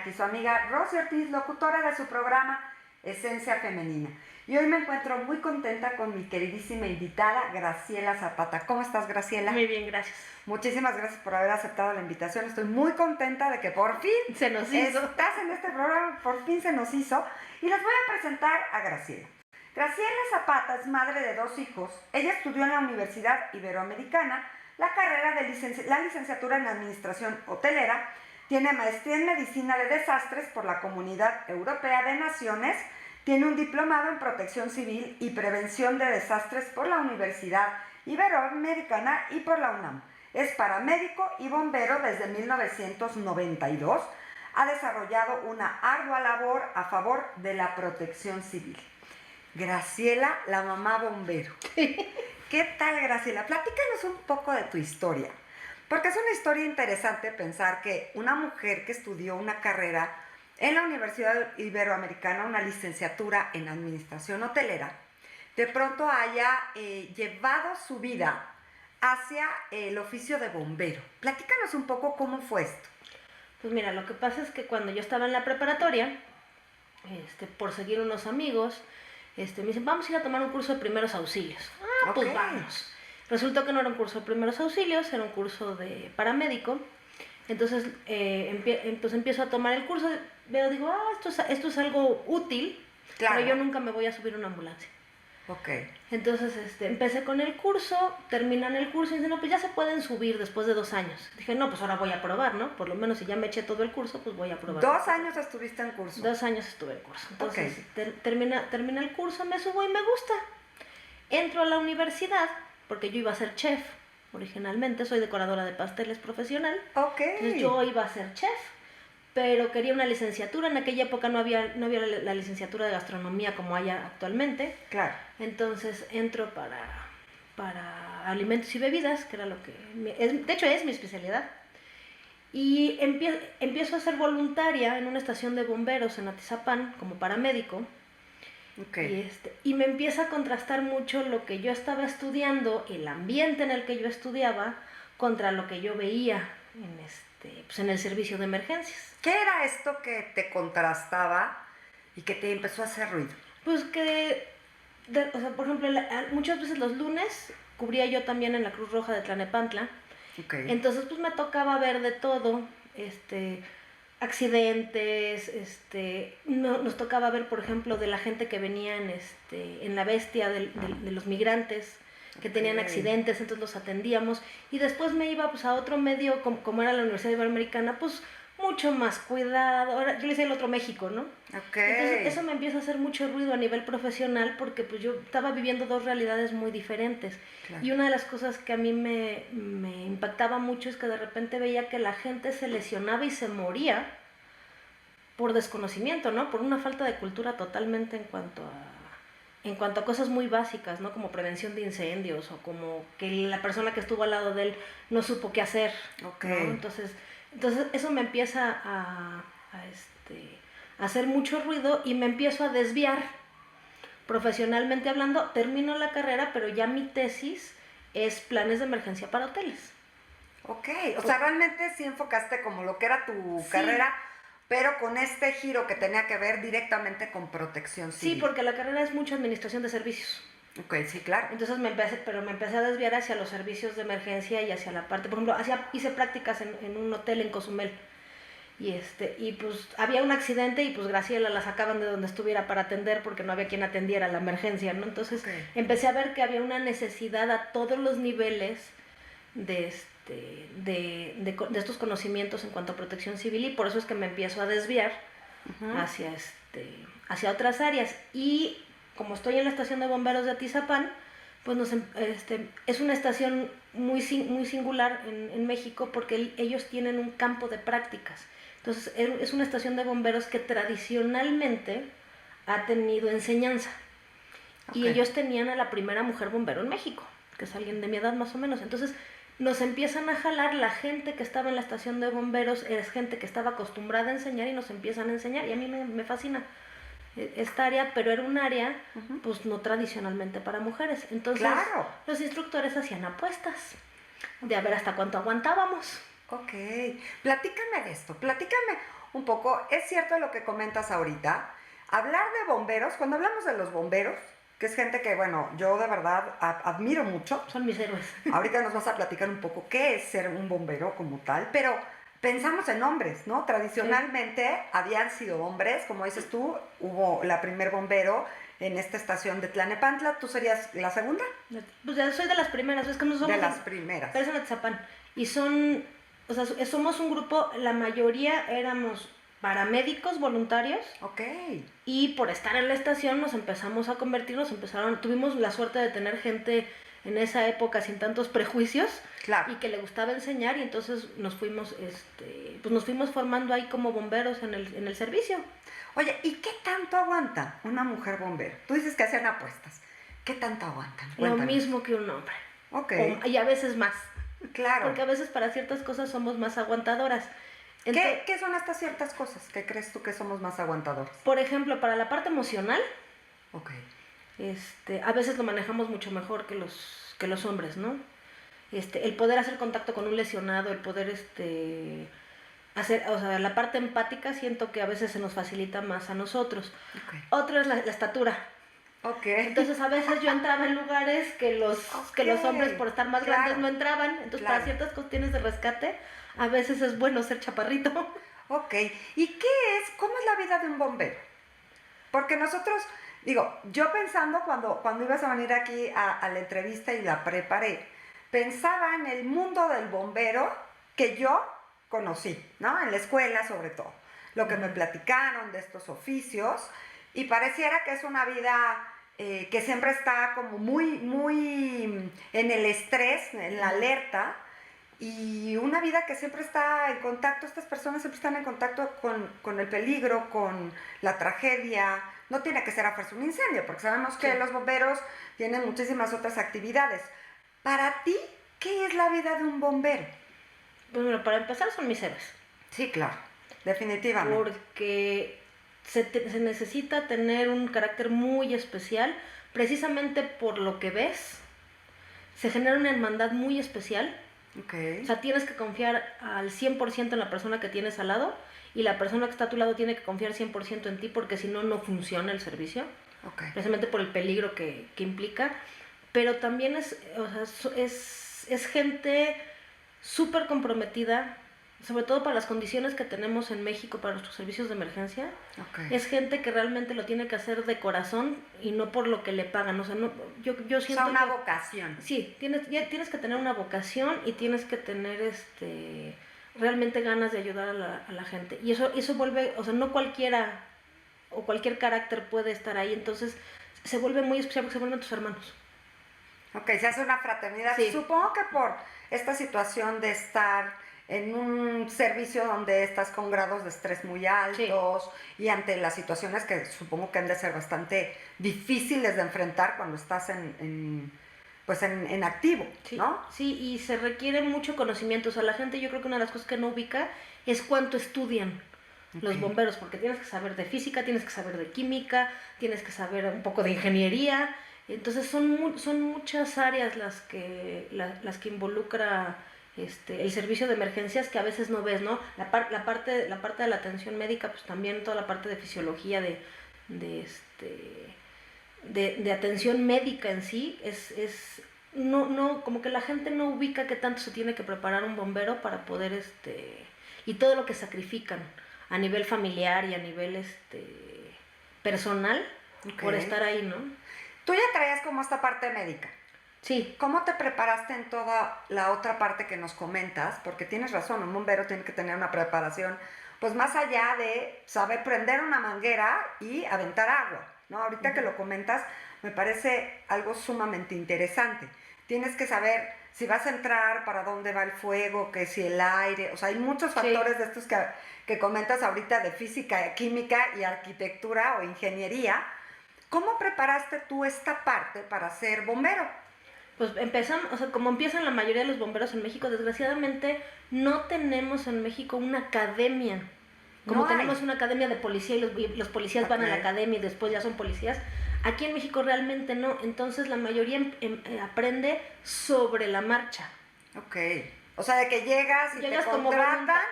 aquí su amiga Rosy Ortiz, locutora de su programa Esencia Femenina. Y hoy me encuentro muy contenta con mi queridísima invitada, Graciela Zapata. ¿Cómo estás, Graciela? Muy bien, gracias. Muchísimas gracias por haber aceptado la invitación. Estoy muy contenta de que por fin se nos hizo. Estás en este programa, por fin se nos hizo. Y les voy a presentar a Graciela. Graciela Zapata es madre de 2 hijos. Ella estudió en la Universidad Iberoamericana la carrera de la licenciatura en Administración Hotelera. Tiene maestría en Medicina de Desastres por la Comunidad Europea de Naciones. Tiene un diplomado en Protección Civil y Prevención de Desastres por la Universidad Iberoamericana y por la UNAM. Es paramédico y bombero desde 1992. Ha desarrollado una ardua labor a favor de la protección civil. Graciela, la mamá bombero. ¿Qué tal, Graciela? Platícanos un poco de tu historia. Porque es una historia interesante pensar que una mujer que estudió una carrera en la Universidad Iberoamericana, una licenciatura en Administración Hotelera, de pronto haya llevado su vida hacia el oficio de bombero. Platícanos un poco cómo fue esto. Pues mira, lo que pasa es que cuando yo estaba en la preparatoria, por seguir unos amigos, me dicen, vamos a ir a tomar un curso de primeros auxilios. Pues vamos. Resultó que no era un curso de primeros auxilios, era un curso de paramédico. Entonces, empiezo a tomar el curso, digo, esto es algo útil, claro, pero yo nunca me voy a subir a una ambulancia. Entonces, empecé con el curso, terminan el curso y dicen, no, pues ya se pueden subir después de 2 años. Dije, no, pues ahora voy a probar, ¿no? Por lo menos si ya me eché todo el curso, pues voy a probar. 2 años estuviste en curso. 2 años estuve en curso. Entonces, termina el curso, me subo y me gusta. Entro a la universidad, porque yo iba a ser chef. Originalmente soy decoradora de pasteles profesional. Entonces yo iba a ser chef, pero quería una licenciatura. En aquella época no había la licenciatura de gastronomía como hay actualmente. Claro. Entonces entro para alimentos y bebidas, que era lo que... de hecho es mi especialidad. Y empiezo a ser voluntaria en una estación de bomberos en Atizapán como paramédico. Y me empieza a contrastar mucho lo que yo estaba estudiando, el ambiente en el que yo estudiaba, contra lo que yo veía en el servicio de emergencias. ¿Qué era esto que te contrastaba y que te empezó a hacer ruido? Pues por ejemplo, muchas veces los lunes cubría yo también en la Cruz Roja de Tlalnepantla. Entonces pues me tocaba ver de todo, accidentes, nos tocaba ver, por ejemplo, de la gente que venía en la bestia de los migrantes que tenían accidentes, entonces los atendíamos, y después me iba pues a otro medio, como era la Universidad Iberoamericana, pues mucho más cuidado. Ahora, yo le decía el otro México, ¿no? Entonces eso me empieza a hacer mucho ruido a nivel profesional, porque pues yo estaba viviendo 2 realidades muy diferentes. Claro. Y una de las cosas que a mí me impactaba mucho es que de repente veía que la gente se lesionaba y se moría por desconocimiento, ¿no? Por una falta de cultura totalmente en cuanto a cosas muy básicas, ¿no? Como prevención de incendios, o como que la persona que estuvo al lado de él no supo qué hacer, ¿no? Entonces eso me empieza a hacer mucho ruido y me empiezo a desviar profesionalmente hablando. Termino la carrera, pero ya mi tesis es planes de emergencia para hoteles. O sea, realmente sí enfocaste como lo que era tu carrera, pero con este giro que tenía que ver directamente con protección civil. Sí, porque la carrera es mucha administración de servicios. Sí, claro. Entonces me empecé a desviar hacia los servicios de emergencia y hacia la parte, por ejemplo, hice prácticas en un hotel en Cozumel. Y pues había un accidente y pues Graciela la sacaban de donde estuviera para atender, porque no había quien atendiera la emergencia, ¿no? Entonces empecé a ver que había una necesidad a todos los niveles de estos conocimientos en cuanto a protección civil, y por eso es que me empiezo a desviar hacia otras áreas. Y como estoy en la estación de bomberos de Atizapán, pues es una estación muy singular en México, porque ellos tienen un campo de prácticas. Entonces es una estación de bomberos que tradicionalmente ha tenido enseñanza. Y ellos tenían a la primera mujer bombero en México, que es alguien de mi edad más o menos. Entonces nos empiezan a jalar, la gente que estaba en la estación de bomberos es gente que estaba acostumbrada a enseñar, y nos empiezan a enseñar, y a mí me fascina esta área, pero era un área pues no tradicionalmente para mujeres. Entonces los instructores hacían apuestas de a ver hasta cuánto aguantábamos. Platícame de esto, platícame un poco, es cierto lo que comentas ahorita, hablar de bomberos, cuando hablamos de los bomberos, que es gente que, bueno, yo de verdad admiro mucho. Son mis héroes. Ahorita nos vas a platicar un poco qué es ser un bombero como tal, pero pensamos en hombres, ¿no? Tradicionalmente habían sido hombres, como dices tú, hubo la primer bombero en esta estación de Tlanepantla, ¿tú serías la segunda? Pues ya soy de las primeras, es que no somos de las primeras. Pero es en Atzapán. Y son, o sea, somos un grupo, la mayoría éramos paramédicos voluntarios. Ok. Y por estar en la estación nos empezamos a convertirnos, tuvimos la suerte de tener gente en esa época sin tantos prejuicios, claro, y que le gustaba enseñar, y entonces nos fuimos, pues nos fuimos formando ahí como bomberos en el servicio. Oye, ¿y qué tanto aguanta una mujer bombero? Tú dices que hacen apuestas. ¿Qué tanto aguantan? Cuéntanos. Lo mismo que un hombre. Ok. Y a veces más. Claro. Porque a veces para ciertas cosas somos más aguantadoras. Entonces, ¿Qué son estas ciertas cosas que crees tú que somos más aguantadoras? Por ejemplo, para la parte emocional, ok, a veces lo manejamos mucho mejor que los hombres, ¿no? El poder hacer contacto con un lesionado, el poder hacer, o sea, la parte empática siento que a veces se nos facilita más a nosotros. Okay. Otra es la estatura. Okay. Entonces a veces yo entraba en lugares que los hombres por estar más grandes no entraban. Entonces para ciertas cuestiones de rescate a veces es bueno ser chaparrito. Ok, ¿y qué es? ¿Cómo es la vida de un bombero? Porque nosotros, digo, yo pensando cuando ibas a venir aquí a la entrevista y la preparé, pensaba en el mundo del bombero que yo conocí, ¿no? En la escuela sobre todo, lo que me platicaron de estos oficios, y pareciera que es una vida que siempre está como muy, muy en el estrés, en la alerta, y una vida que siempre está en contacto, estas personas siempre están en contacto con el peligro, con la tragedia. No tiene que ser a fuerza un incendio, porque sabemos que los bomberos tienen muchísimas otras actividades. Para ti, ¿qué es la vida de un bombero? Pues bueno, para empezar son mis héroes. Sí, claro, definitivamente. Porque se necesita tener un carácter muy especial, precisamente por lo que ves, se genera una hermandad muy especial. Okay. O sea, tienes que confiar al 100% en la persona que tienes al lado, y la persona que está a tu lado tiene que confiar 100% en ti, porque si no, no funciona el servicio. Okay. Precisamente por el peligro que implica. Pero también es gente súper comprometida, sobre todo para las condiciones que tenemos en México para nuestros servicios de emergencia. Okay. Es gente que realmente lo tiene que hacer de corazón y no por lo que le pagan. O sea, no, yo siento, o sea, una vocación. Sí, tienes que tener una vocación, y tienes que tener realmente ganas de ayudar a la gente. Y eso vuelve, o sea, no cualquiera o cualquier carácter puede estar ahí. Entonces se vuelve muy especial porque se vuelven tus hermanos. Ok, se hace una fraternidad. Sí. Supongo que por esta situación de estar en un servicio donde estás con grados de estrés muy altos, y ante las situaciones que supongo que han de ser bastante difíciles de enfrentar cuando estás en activo, ¿no? Sí, y se requiere mucho conocimiento. O sea, la gente, yo creo que una de las cosas que no ubica es cuánto estudian los bomberos, porque tienes que saber de física, tienes que saber de química, tienes que saber un poco de ingeniería. Entonces son muchas áreas las que involucra el servicio de emergencias, que a veces no ves, ¿no? La parte de la atención médica, pues también toda la parte de fisiología de atención médica en sí no como que la gente no ubica qué tanto se tiene que preparar un bombero para poder y todo lo que sacrifican a nivel familiar y a nivel personal por estar ahí, ¿no? Tú ya traías como esta parte médica. Sí. ¿Cómo te preparaste en toda la otra parte que nos comentas? Porque tienes razón, un bombero tiene que tener una preparación, pues más allá de saber prender una manguera y aventar agua, ¿no? Ahorita que lo comentas, me parece algo sumamente interesante. Tienes que saber si vas a entrar, para dónde va el fuego, que si el aire, o sea, hay muchos factores de estos que comentas ahorita, de física, química y arquitectura o ingeniería. ¿Cómo preparaste tú esta parte para ser bombero? Pues empezamos, o sea, como empiezan la mayoría de los bomberos en México, desgraciadamente no tenemos en México una academia. Como tenemos una academia de policía, y los policías van a la academia y después ya son policías. Aquí en México realmente no. Entonces la mayoría aprende sobre la marcha. Ok. O sea, de que llegas y te contratan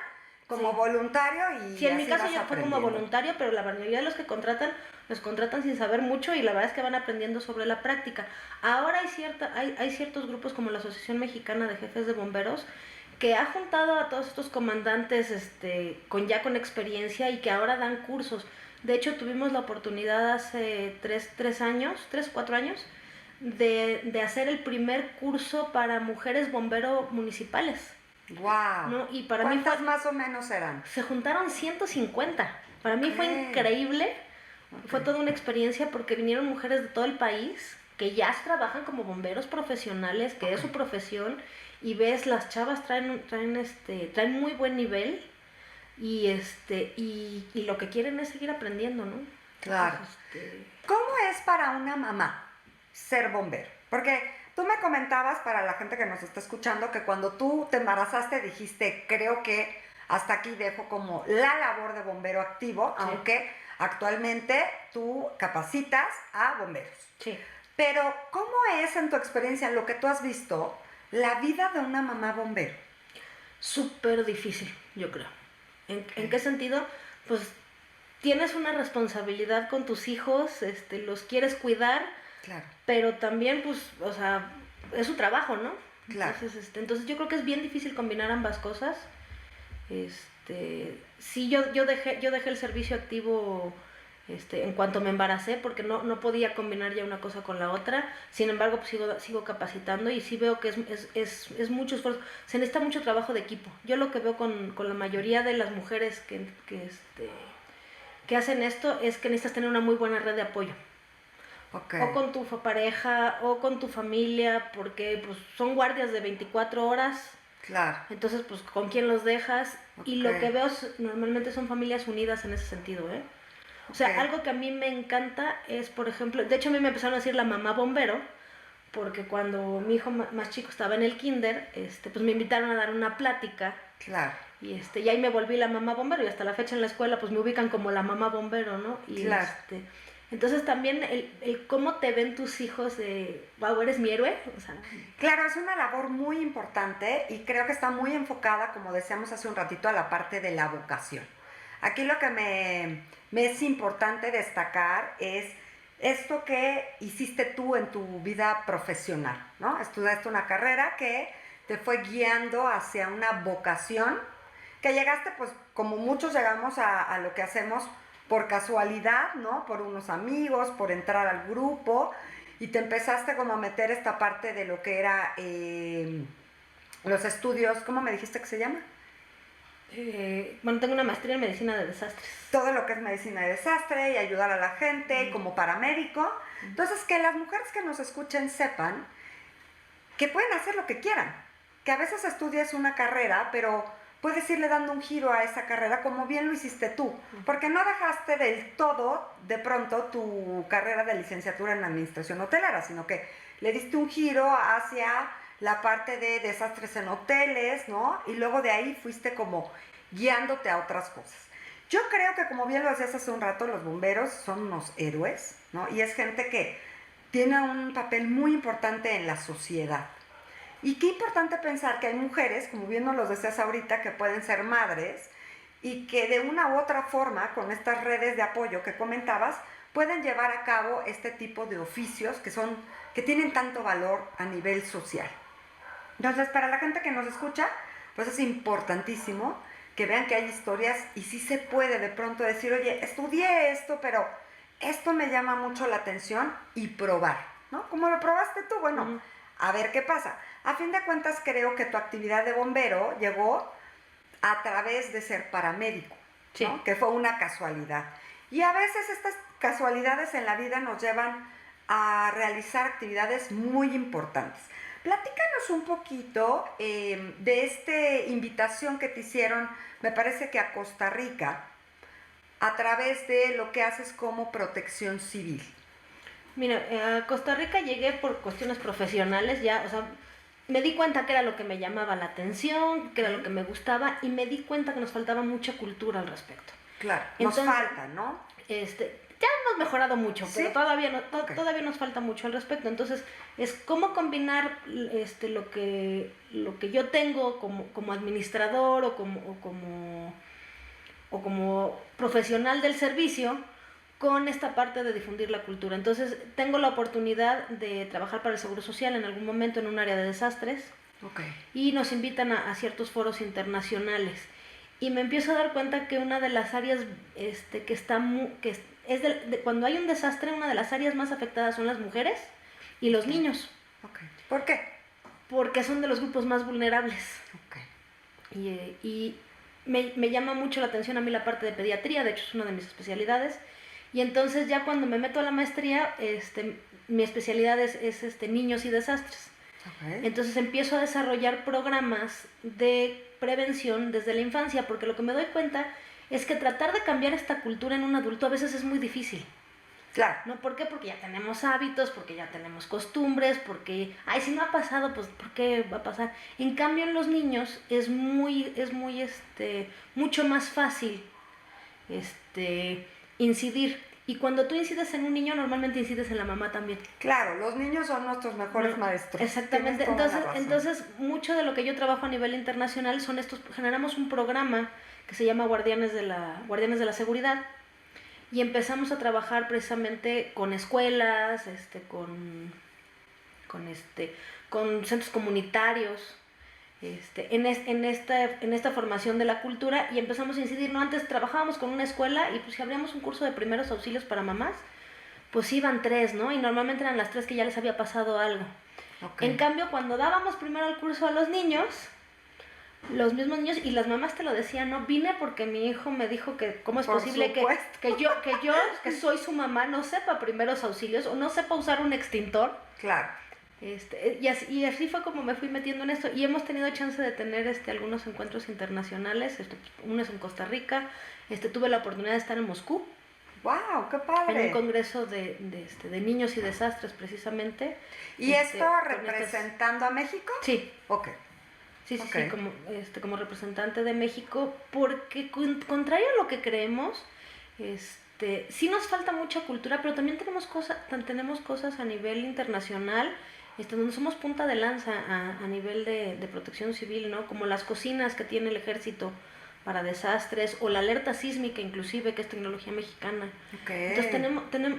como voluntario y sí, en mi así caso vas yo fue como aprendiendo. voluntario, pero la mayoría de los que contratan, los contratan sin saber mucho y la verdad es que van aprendiendo sobre la práctica. Ahora hay ciertos grupos como la Asociación Mexicana de Jefes de Bomberos que ha juntado a todos estos comandantes con experiencia y que ahora dan cursos. De hecho, tuvimos la oportunidad hace 4 años, de hacer el primer curso para mujeres bomberos municipales. ¡Wow! ¿No? Y para mí ¿Cuántas más o menos eran? se juntaron 150. Para mí fue Ok. increíble. Ok. Fue toda una experiencia porque vinieron mujeres de todo el país que ya trabajan como bomberos profesionales, que es su profesión, y ves las chavas traen muy buen nivel y lo que quieren es seguir aprendiendo, ¿no? Claro. Entonces, ¿Cómo es para una mamá ser bombero? Porque tú me comentabas, para la gente que nos está escuchando, que cuando tú te embarazaste dijiste, creo que hasta aquí dejo como la labor de bombero activo, Sí. aunque actualmente tú capacitas a bomberos. sí. Pero, ¿cómo es en tu experiencia, lo que tú has visto, la vida de una mamá bombero? Súper difícil, yo creo. ¿En qué sentido? Pues tienes una responsabilidad con tus hijos, los quieres cuidar, Claro, pero también, pues, o sea, es su trabajo, ¿no? claro. Entonces yo creo que es bien difícil combinar ambas cosas. Sí, yo dejé el servicio activo en cuanto me embaracé porque no podía combinar ya una cosa con la otra. Sin embargo, pues sigo capacitando y sí veo que es mucho esfuerzo. Se necesita mucho trabajo de equipo. Yo lo que veo con la mayoría de las mujeres que hacen esto es que necesitas tener una muy buena red de apoyo. Okay. O con tu pareja o con tu familia, porque pues son guardias de 24 horas. Claro. Entonces, pues, ¿con quién los dejas? Okay. Y lo que veo normalmente son familias unidas en ese sentido, ¿eh? O sea, Okay. algo que a mí me encanta es, por ejemplo, de hecho a mí me empezaron a decir la mamá bombero, porque cuando mi hijo más chico estaba en el kinder, pues me invitaron a dar una plática. Claro. Y ahí me volví la mamá bombero y hasta la fecha en la escuela pues me ubican como la mamá bombero, ¿no? Y claro. Entonces también el cómo te ven tus hijos de, wow, eres mi héroe, o sea. Claro, es una labor muy importante y creo que está muy enfocada, como decíamos hace un ratito, a la parte de la vocación. Aquí lo que me es importante destacar es esto que hiciste tú en tu vida profesional, ¿no? Estudiaste una carrera que te fue guiando hacia una vocación, que llegaste, pues, como muchos llegamos a lo que hacemos por casualidad, ¿no? Por unos amigos, por entrar al grupo, y te empezaste como a meter esta parte de lo que era los estudios, ¿cómo me dijiste que se llama? Bueno, tengo una maestría en medicina de desastres. Todo lo que es medicina de desastre y ayudar a la gente como paramédico. Entonces, que las mujeres que nos escuchen sepan que pueden hacer lo que quieran, que a veces estudias una carrera, pero puedes irle dando un giro a esa carrera como bien lo hiciste tú, porque no dejaste del todo, de pronto, tu carrera de licenciatura en administración hotelera, sino que le diste un giro hacia la parte de desastres en hoteles, ¿no? Y luego de ahí fuiste como guiándote a otras cosas. Yo creo que, como bien lo decías hace un rato, los bomberos son unos héroes, ¿no? Y es gente que tiene un papel muy importante en la sociedad. Y qué importante pensar que hay mujeres, como bien nos lo decías ahorita, que pueden ser madres y que de una u otra forma, con estas redes de apoyo que comentabas, pueden llevar a cabo este tipo de oficios que tienen tanto valor a nivel social. Entonces, para la gente que nos escucha, pues es importantísimo que vean que hay historias y sí se puede de pronto decir, oye, estudié esto, pero esto me llama mucho la atención, y probar, ¿no? ¿Cómo lo probaste tú? Bueno, a ver qué pasa. A fin de cuentas, creo que tu actividad de bombero llegó a través de ser paramédico, sí, ¿no? Que fue una casualidad. Y a veces estas casualidades en la vida nos llevan a realizar actividades muy importantes. Platícanos un poquito de esta invitación que te hicieron, me parece que a Costa Rica, a través de lo que haces como protección civil. Mira, a Costa Rica llegué por cuestiones profesionales, ya, o sea, me di cuenta que era lo que me llamaba la atención, que era lo que me gustaba, y me di cuenta que nos faltaba mucha cultura al respecto. Claro, entonces, nos falta, ¿no? Ya hemos mejorado mucho, ¿Sí? pero todavía, Ok. todavía nos falta mucho al respecto. Entonces, es cómo combinar lo que yo tengo como administrador o como profesional del servicio con esta parte de difundir la cultura. Entonces, tengo la oportunidad de trabajar para el Seguro Social en algún momento en un área de desastres. Okay. Y nos invitan a ciertos foros internacionales. Y me empiezo a dar cuenta que una de las áreas que está cuando hay un desastre, una de las áreas más afectadas son las mujeres y los niños. Okay. ¿Por qué? Porque son de los grupos más vulnerables. Okay. Y me llama mucho la atención a mí la parte de pediatría, de hecho es una de mis especialidades. Y entonces ya cuando me meto a la maestría, mi especialidad es niños y desastres. Okay. Entonces empiezo a desarrollar programas de prevención desde la infancia, porque lo que me doy cuenta es que tratar de cambiar esta cultura en un adulto a veces es muy difícil. Claro. ¿No? ¿Por qué? Porque ya tenemos hábitos, porque ya tenemos costumbres, porque, ay, si no ha pasado, pues, ¿por qué va a pasar? En cambio, en los niños es mucho más fácil, incidir. Y cuando tú incides en un niño, normalmente incides en la mamá también. Claro, los niños son nuestros mejores maestros. Exactamente. Entonces, mucho de lo que yo trabajo a nivel internacional generamos un programa que se llama Guardianes de la Seguridad, y empezamos a trabajar precisamente con escuelas, con centros comunitarios, en esta formación de la cultura, y empezamos a incidir. No, antes trabajábamos con una escuela y pues si abríamos un curso de primeros auxilios para mamás, pues iban 3, ¿no? Y normalmente eran las 3 que ya les había pasado algo. Okay. En cambio, cuando dábamos primero el curso a los mismos niños, y las mamás te lo decían, no, vine porque mi hijo me dijo que cómo es posible que yo, que soy su mamá, no sepa primeros auxilios o no sepa usar un extintor. Claro. Y así fue como me fui metiendo en esto, y hemos tenido chance de tener algunos encuentros internacionales. Uno es en Costa Rica, tuve la oportunidad de estar en Moscú. ¡Wow! ¡Qué padre! En un congreso de niños y desastres, precisamente. ¿Y esto representando a México? Sí. Ok. Sí, como representante de México, porque contrario a lo que creemos, sí nos falta mucha cultura, pero también tenemos cosas a nivel internacional, donde somos punta de lanza a nivel de protección civil, ¿no? Como las cocinas que tiene el ejército para desastres, o la alerta sísmica inclusive, que es tecnología mexicana. Okay. Entonces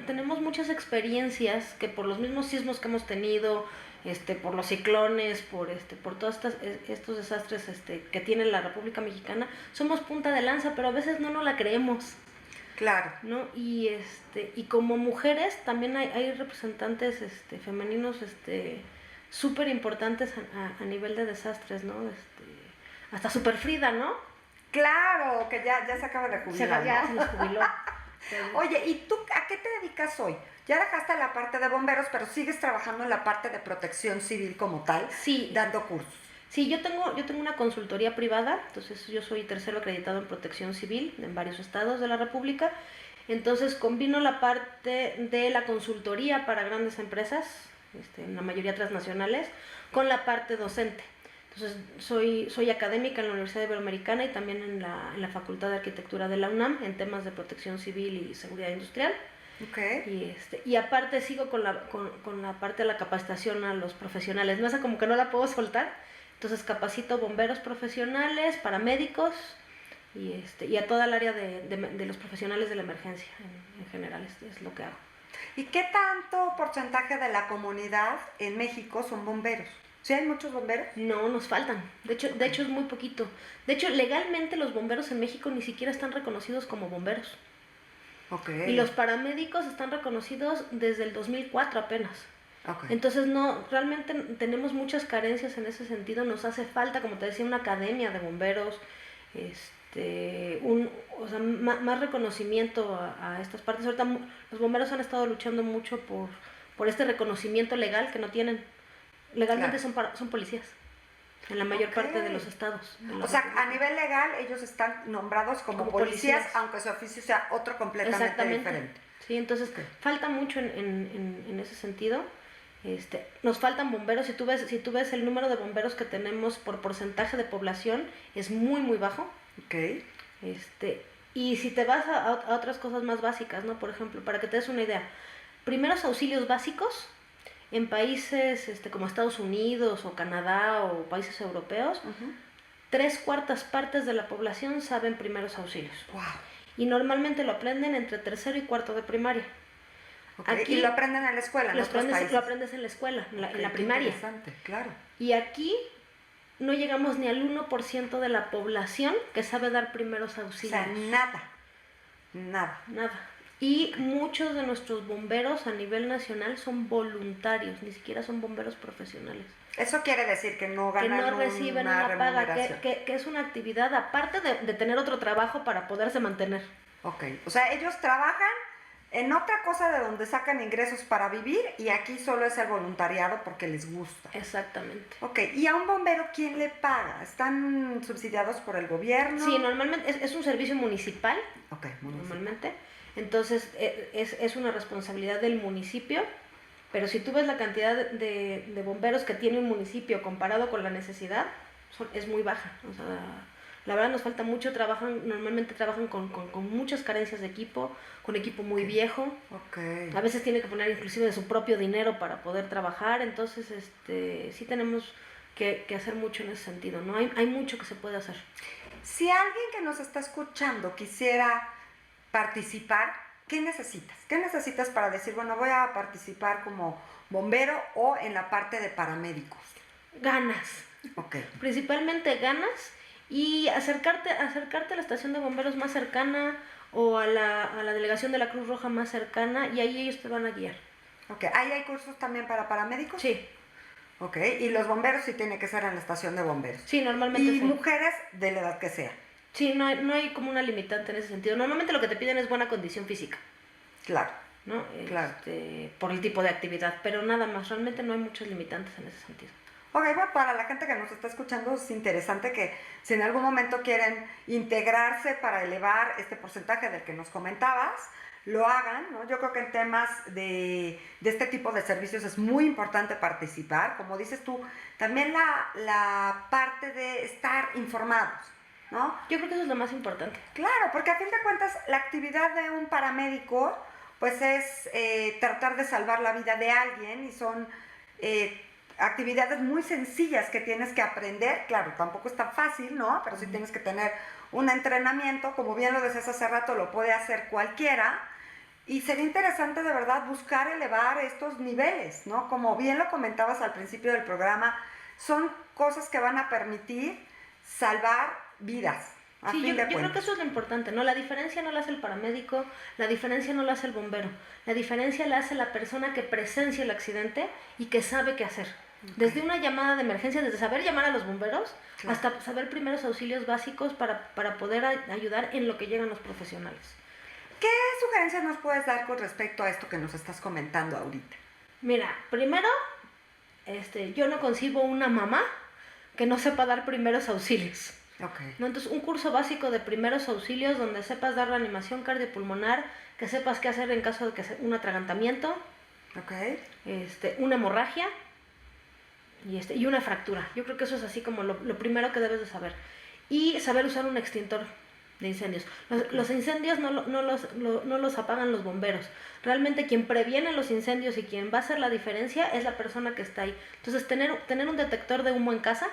tenemos muchas experiencias que por los mismos sismos que hemos tenido, por los ciclones, por todos estos desastres que tiene la República Mexicana, somos punta de lanza, pero a veces no nos la creemos. Claro. ¿No? Y como mujeres también hay representantes femeninos súper importantes a nivel de desastres, ¿no? Hasta Super Frida, ¿no? Claro, que ya se acaba de jubilar, ya se nos jubiló. Oye, ¿y tú a qué te dedicas hoy? Ya dejaste la parte de bomberos, pero sigues trabajando en la parte de protección civil como tal, sí, dando cursos. Sí, yo tengo una consultoría privada, entonces yo soy tercero acreditado en protección civil en varios estados de la República. Entonces combino la parte de la consultoría para grandes empresas, en la mayoría transnacionales, con la parte docente. Entonces soy académica en la Universidad Iberoamericana y también en la Facultad de Arquitectura de la UNAM en temas de protección civil y seguridad industrial. Okay. Y aparte sigo con la parte de la capacitación a los profesionales. No, esa como que no la puedo soltar. Entonces capacito bomberos profesionales, paramédicos y a toda el área de los profesionales de la emergencia en general. Es lo que hago. ¿Y qué tanto porcentaje de la comunidad en México son bomberos? ¿Sí hay muchos bomberos? No, nos faltan. De hecho es muy poquito. De hecho, legalmente los bomberos en México ni siquiera están reconocidos como bomberos. Okay. Y los paramédicos están reconocidos desde el 2004 apenas. Okay. Entonces realmente tenemos muchas carencias en ese sentido. Nos hace falta, como te decía, una academia de bomberos, más reconocimiento a estas partes. Ahorita los bomberos han estado luchando mucho por este reconocimiento legal que no tienen. Legalmente claro. son policías en la mayor parte de los estados. O sea, a nivel legal ellos están nombrados como policías, aunque su oficio sea otro completamente diferente. Sí, entonces falta mucho en ese sentido. Nos faltan bomberos. Si tú ves el número de bomberos que tenemos por porcentaje de población, es muy muy bajo. Okay. Y si te vas a otras cosas más básicas, ¿no? Por ejemplo, para que te des una idea, primeros auxilios básicos en países como Estados Unidos o Canadá o países europeos, Ujú. 3/4 partes de la población saben primeros auxilios. Wow. Y normalmente lo aprenden entre tercero y cuarto de primaria. Okay. Aquí y lo aprenden en la escuela, en otros países. lo aprendes en la escuela, en Okay, la qué primaria. interesante, claro. Y aquí no llegamos ni al 1% de la población que sabe dar primeros O auxilios. sea, nada. Nada. Nada. Y muchos de nuestros bomberos a nivel nacional son voluntarios, ni siquiera son bomberos profesionales. Eso quiere decir que no ganan Que no reciben una paga, remuneración. que es una actividad aparte de tener otro trabajo para poderse mantener. Ok, o sea, ellos trabajan en otra cosa de donde sacan ingresos para vivir y aquí solo es el voluntariado porque les gusta. Exactamente. Ok, ¿y a un bombero quién le paga? ¿Están subsidiados por el gobierno? Sí, normalmente es un servicio municipal. Ok, Normalmente. Entonces es una responsabilidad del municipio, pero si tú ves la cantidad de bomberos que tiene un municipio comparado con la necesidad, es muy baja. O sea, la verdad nos falta mucho, normalmente trabajan con muchas carencias de equipo, con equipo muy viejo. Okay. A veces tiene que poner inclusive de su propio dinero para poder trabajar, entonces sí tenemos que hacer mucho en ese sentido, ¿no? Hay mucho que se puede hacer. Si alguien que nos está escuchando quisiera participar, ¿qué necesitas? ¿Qué necesitas para decir, bueno, voy a participar como bombero o en la parte de paramédicos? Ganas. Ok. Principalmente ganas y acercarte a la estación de bomberos más cercana o a la delegación de la Cruz Roja más cercana y ahí ellos te van a guiar. Ok, ¿ahí hay cursos también para paramédicos? Sí. Ok, y los bomberos sí tiene que ser en la estación de bomberos. Sí, normalmente y sí. Mujeres de la edad que sea. Sí, no hay como una limitante en ese sentido. Normalmente lo que te piden es buena condición física. Claro. ¿No? Claro. Por el tipo de actividad, pero nada más, realmente no hay muchos limitantes en ese sentido. Ok, bueno, para la gente que nos está escuchando es interesante que si en algún momento quieren integrarse para elevar este porcentaje del que nos comentabas, lo hagan, ¿no? Yo creo que en temas de este tipo de servicios es muy importante participar, como dices tú, también la parte de estar informados, ¿no? Yo creo que eso es lo más importante. Claro, porque a fin de cuentas la actividad de un paramédico pues es tratar de salvar la vida de alguien y son actividades muy sencillas que tienes que aprender. Claro, tampoco es tan fácil, ¿no? Pero sí tienes que tener un entrenamiento, como bien lo decías hace rato, lo puede hacer cualquiera. Y sería interesante de verdad buscar elevar estos niveles, ¿no? Como bien lo comentabas al principio del programa, son cosas que van a permitir salvar vidas. Sí, yo creo que eso es lo importante, ¿no? La diferencia no la hace el paramédico, la diferencia no la hace el bombero, la diferencia la hace la persona que presencia el accidente y que sabe qué hacer. Okay. Desde una llamada de emergencia, desde saber llamar a los bomberos, claro, hasta saber primeros auxilios básicos para poder ayudar en lo que llegan los profesionales. ¿Qué sugerencias nos puedes dar con respecto a esto que nos estás comentando ahorita? Mira, primero, yo no concibo una mamá que no sepa dar primeros auxilios. Okay. ¿No? Entonces, un curso básico de primeros auxilios donde sepas dar reanimación cardiopulmonar, que sepas qué hacer en caso de que sea un atragantamiento, okay, una hemorragia y una fractura. Yo creo que eso es así como lo primero que debes de saber. Y saber usar un extintor de incendios. Los incendios no los apagan los bomberos. Realmente quien previene los incendios y quien va a hacer la diferencia es la persona que está ahí. Entonces, tener un detector de humo en casa,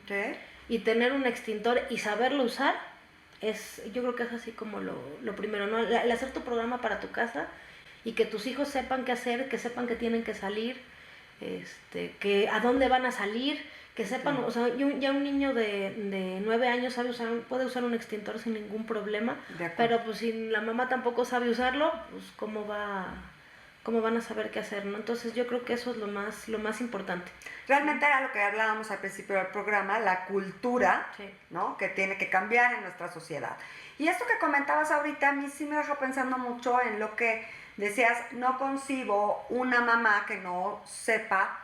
okay, y tener un extintor y saberlo usar, yo creo que es así como lo primero, ¿no? El hacer tu programa para tu casa y que tus hijos sepan qué hacer, que sepan que tienen que salir, que a dónde van a salir, que sepan, sí. O sea, ya un niño de 9 años puede usar un extintor sin ningún problema, pero pues si la mamá tampoco sabe usarlo, pues cómo van a saber qué hacer, ¿no? Entonces yo creo que eso es lo más importante. Realmente era lo que hablábamos al principio del programa, la cultura, sí, ¿no? Que tiene que cambiar en nuestra sociedad. Y esto que comentabas ahorita a mí sí me deja pensando mucho en lo que decías, no concibo una mamá que no sepa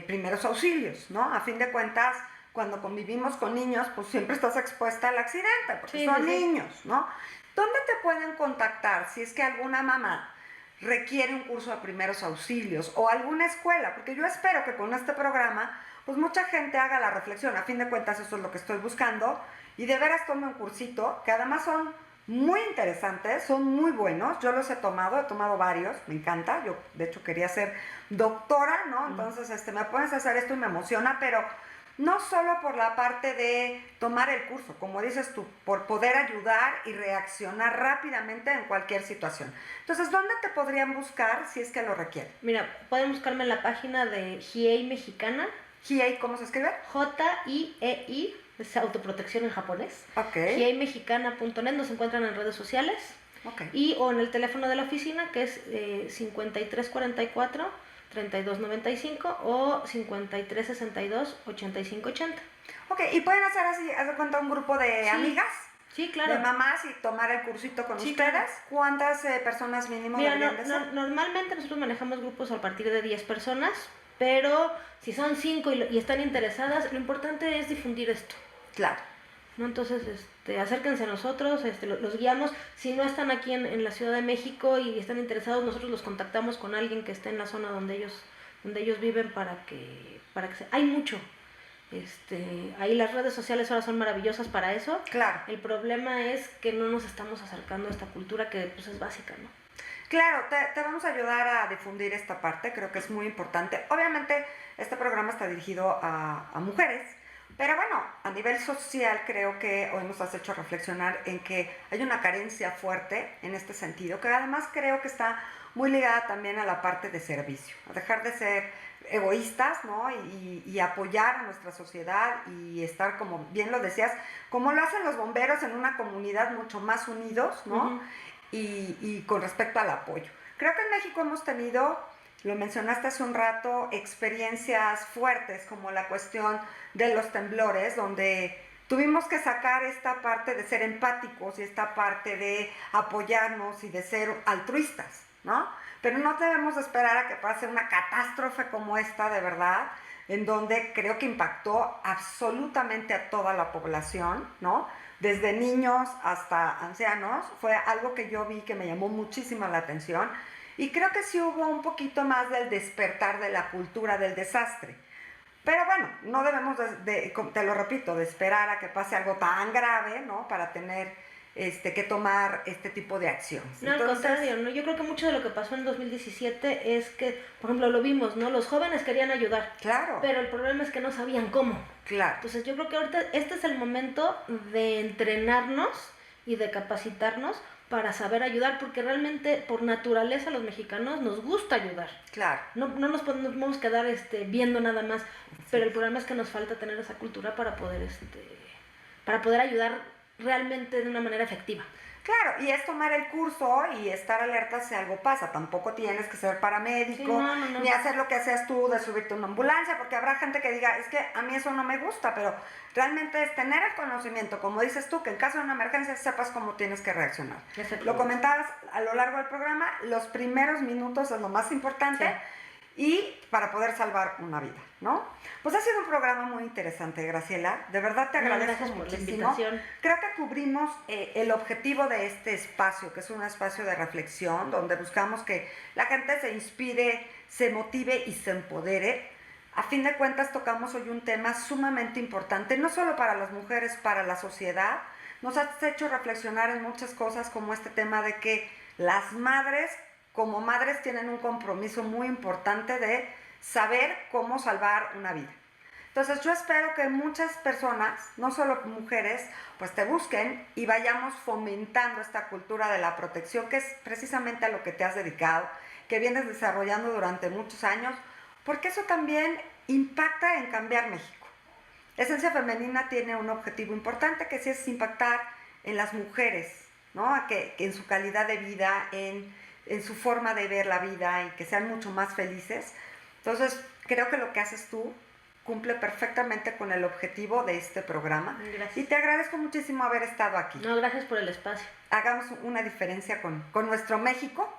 primeros auxilios, ¿no? A fin de cuentas, cuando convivimos con niños, pues siempre estás expuesta al accidente, porque sí, son niños, ¿no? ¿Dónde te pueden contactar si es que alguna mamá requiere un curso de primeros auxilios o alguna escuela? Porque yo espero que con este programa pues mucha gente haga la reflexión, a fin de cuentas eso es lo que estoy buscando, y de veras tome un cursito, que además son muy interesantes, son muy buenos. Yo los he tomado varios, me encanta. Yo, de hecho, quería ser doctora, ¿no? Entonces, me pones a hacer esto y me emociona, pero no solo por la parte de tomar el curso, como dices tú, por poder ayudar y reaccionar rápidamente en cualquier situación. Entonces, ¿dónde te podrían buscar si es que lo requieren? Mira, pueden buscarme en la página de Hiei Mexicana. ¿Hiei cómo se escribe? Hiei, es autoprotección en japonés. Ok. Hieimexicana.net, nos encuentran en redes sociales. Ok. Y o en el teléfono de la oficina, que es 5344 3295 o 5362 8580. Ok, y pueden hacer así, haz de cuenta, un grupo de amigas, Sí, claro. de mamás y tomar el cursito con Sí, ustedes. claro. ¿Cuántas personas mínimo Mira, deberían de ser? normalmente nosotros manejamos grupos a partir de 10 personas, pero si son 5 y están interesadas, lo importante es difundir esto. Claro. ¿No? Entonces, acérquense a nosotros, los guiamos. Si no están aquí en la Ciudad de México y están interesados, nosotros los contactamos con alguien que esté en la zona donde ellos viven para que hay mucho. Ahí las redes sociales ahora son maravillosas para eso. Claro. El problema es que no nos estamos acercando a esta cultura que pues es básica, ¿no? Claro, te vamos a ayudar a difundir esta parte, creo que es muy importante. Obviamente, este programa está dirigido a mujeres, pero bueno, a nivel social creo que hoy nos has hecho reflexionar en que hay una carencia fuerte en este sentido, que además creo que está muy ligada también a la parte de servicio, a dejar de ser egoístas, ¿no? Y apoyar a nuestra sociedad y estar, como bien lo decías, como lo hacen los bomberos en una comunidad mucho más unidos, ¿no? Uh-huh. Y con respecto al apoyo. Creo que en México hemos tenido, lo mencionaste hace un rato, experiencias fuertes como la cuestión de los temblores, donde tuvimos que sacar esta parte de ser empáticos y esta parte de apoyarnos y de ser altruistas, ¿no? Pero no debemos esperar a que pase una catástrofe como esta, de verdad, en donde creo que impactó absolutamente a toda la población, ¿no? Desde niños hasta ancianos, fue algo que yo vi que me llamó muchísimo la atención y creo que sí hubo un poquito más del despertar de la cultura del desastre. Pero bueno, no debemos, te lo repito, de esperar a que pase algo tan grave, ¿no? Para tener que tomar este tipo de acciones. No, entonces, al contrario, ¿no? Yo creo que mucho de lo que pasó en 2017 es que, por ejemplo, lo vimos, ¿no? Los jóvenes querían ayudar. Claro. Pero el problema es que no sabían cómo. Claro. Entonces yo creo que ahorita este es el momento de entrenarnos y de capacitarnos para saber ayudar, porque realmente por naturaleza los mexicanos nos gusta ayudar. Claro. No nos podemos quedar viendo nada más, pero el problema es que nos falta tener esa cultura para poder ayudar realmente de una manera efectiva. Claro, y es tomar el curso y estar alerta si algo pasa. Tampoco tienes que ser paramédico, sí, no. ni hacer lo que hacías tú de subirte a una ambulancia, porque habrá gente que diga, es que a mí eso no me gusta, pero realmente es tener el conocimiento, como dices tú, que en caso de una emergencia sepas cómo tienes que reaccionar. Lo comentabas a lo largo del programa, los primeros minutos es lo más importante. Sí. Y para poder salvar una vida, ¿no? Pues ha sido un programa muy interesante, Graciela. De verdad te agradezco muchísimo. Por la invitación. Creo que cubrimos el objetivo de este espacio, que es un espacio de reflexión, donde buscamos que la gente se inspire, se motive y se empodere. A fin de cuentas tocamos hoy un tema sumamente importante, no solo para las mujeres, para la sociedad. Nos has hecho reflexionar en muchas cosas, como este tema de que las madres, como madres, tienen un compromiso muy importante de saber cómo salvar una vida. Entonces yo espero que muchas personas, no solo mujeres, pues te busquen y vayamos fomentando esta cultura de la protección, que es precisamente a lo que te has dedicado, que vienes desarrollando durante muchos años, porque eso también impacta en cambiar México. Esencia Femenina tiene un objetivo importante, que sí es impactar en las mujeres, ¿no? Que en su calidad de vida, en su forma de ver la vida y que sean mucho más felices. Entonces, creo que lo que haces tú cumple perfectamente con el objetivo de este programa. Gracias. Y te agradezco muchísimo haber estado aquí. No, gracias por el espacio. Hagamos una diferencia con nuestro México,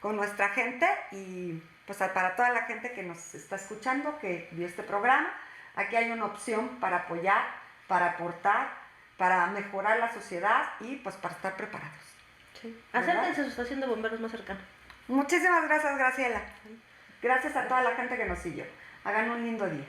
con nuestra gente y pues para toda la gente que nos está escuchando, que vio este programa, aquí hay una opción para apoyar, para aportar, para mejorar la sociedad y pues para estar preparados. Sí. Acérquense a su estación de bomberos más cercana. Muchísimas gracias, Graciela. Gracias a toda la gente que nos siguió. Hagan un lindo día.